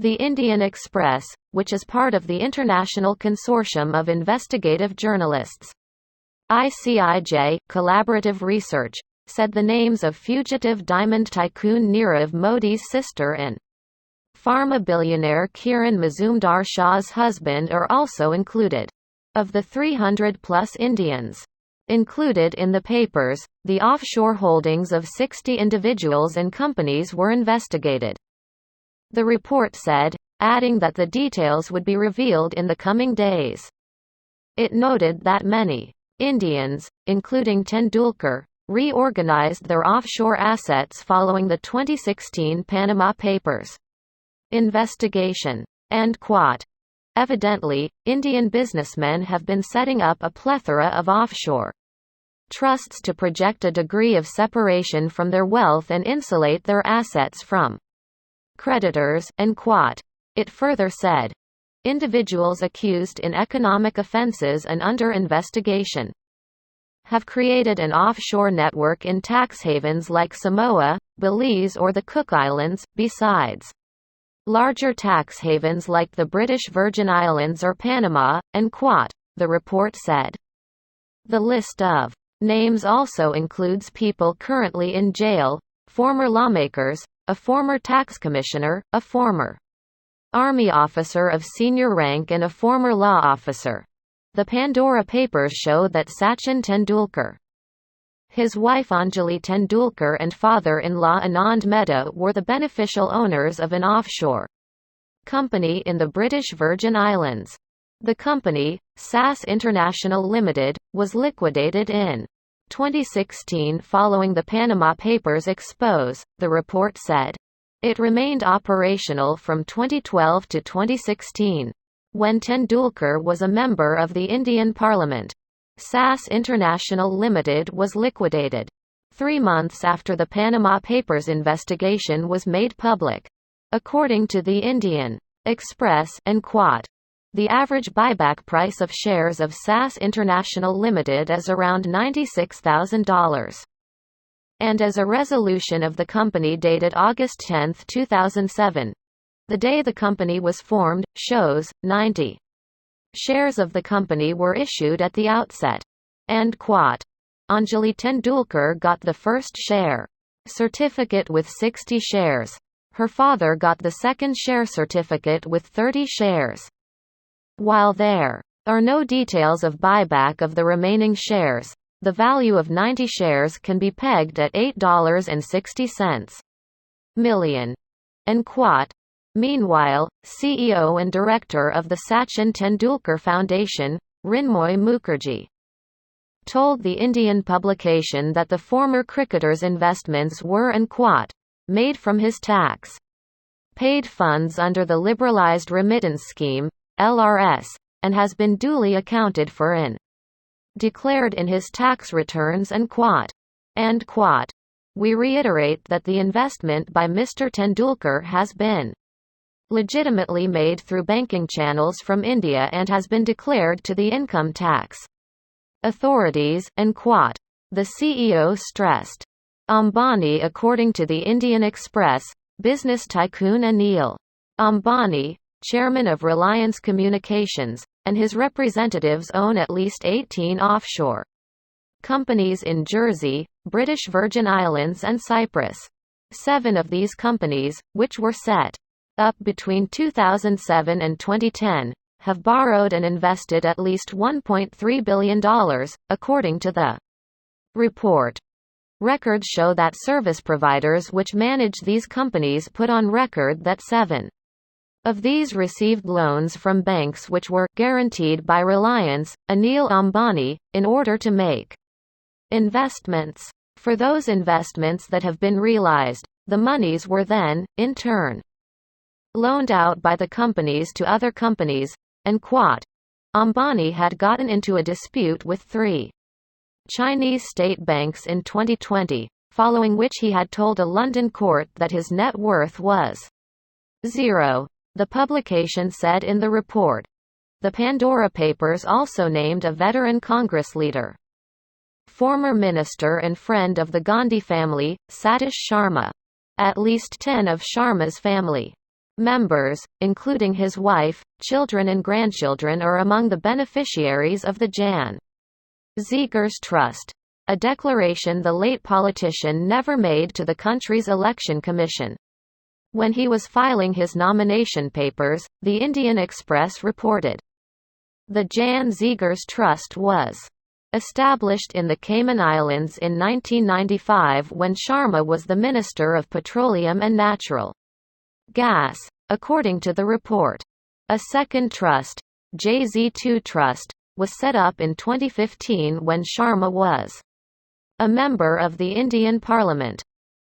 The Indian Express, which is part of the International Consortium of Investigative Journalists, ICIJ, Collaborative Research, said the names of fugitive diamond tycoon Nirav Modi's sister and pharma billionaire Kiran Mazumdar-Shah's husband are also included. Of the 300-plus Indians included in the papers, the offshore holdings of 60 individuals and companies were investigated. The report said, adding that the details would be revealed in the coming days. It noted that many Indians, including Tendulkar, reorganized their offshore assets following the 2016 Panama Papers investigation. And quote, evidently, Indian businessmen have been setting up a plethora of offshore trusts to project a degree of separation from their wealth and insulate their assets from creditors, and quote. It further said, individuals accused in economic offenses and under investigation have created an offshore network in tax havens like Samoa, Belize or the Cook Islands, besides larger tax havens like the British Virgin Islands or Panama, and quote, the report said. The list of names also includes people currently in jail, former lawmakers, a former tax commissioner, a former army officer of senior rank and a former law officer. The Pandora Papers show that Sachin Tendulkar, his wife Anjali Tendulkar and father-in-law Anand Mehta were the beneficial owners of an offshore company in the British Virgin Islands. The company, SAS International Limited, was liquidated in 2016 following the Panama Papers expose, the report said. It remained operational from 2012 to 2016. When Tendulkar was a member of the Indian Parliament, SAS International Limited was liquidated 3 months after the Panama Papers investigation was made public. According to the Indian Express, and quote, the average buyback price of shares of SAS International Limited is around $96,000. And as a resolution of the company dated August 10, 2007, the day the company was formed, shows, 90 shares of the company were issued at the outset. End quote. Anjali Tendulkar got the first share certificate with 60 shares. Her father got the second share certificate with 30 shares. While there are no details of buyback of the remaining shares, the value of 90 shares can be pegged at $8.60 million. End quote. Meanwhile, CEO and director of the Sachin Tendulkar Foundation, Rinmoy Mukherjee, told the Indian publication that the former cricketer's investments were, and quote, made from his tax-paid funds under the Liberalised Remittance Scheme, LRS, and has been duly accounted for and declared in his tax returns, and quote. End quote. We reiterate that the investment by Mr. Tendulkar has been legitimately made through banking channels from India and has been declared to the income tax authorities, and quote. The CEO stressed. Ambani. According to the Indian Express, business tycoon Anil Ambani, chairman of Reliance Communications, and his representatives own at least 18 offshore companies in Jersey, British Virgin Islands and Cyprus. 7 of these companies, which were set up between 2007 and 2010, have borrowed and invested at least $1.3 billion, according to the report. Records show that service providers which manage these companies put on record that 7 of these received loans from banks which were guaranteed by Reliance, Anil Ambani, in order to make investments. For those investments that have been realized, the monies were then, in turn, loaned out by the companies to other companies, and quote. Ambani had gotten into a dispute with 3 Chinese state banks in 2020, following which he had told a London court that his net worth was zero. The publication said in the report. The Pandora Papers also named a veteran Congress leader, former minister and friend of the Gandhi family, Satish Sharma. At least 10 of Sharma's family Members, including his wife, children and grandchildren, are among the beneficiaries of the Jan Zegers Trust, a declaration the late politician never made to the country's election commission. When he was filing his nomination papers, the Indian Express reported, the Jan Zegers Trust was established in the Cayman Islands in 1995 when Sharma was the Minister of Petroleum and Natural Gas. According to the report, a second trust, JZ2 Trust, was set up in 2015 when Sharma was a member of the Indian Parliament.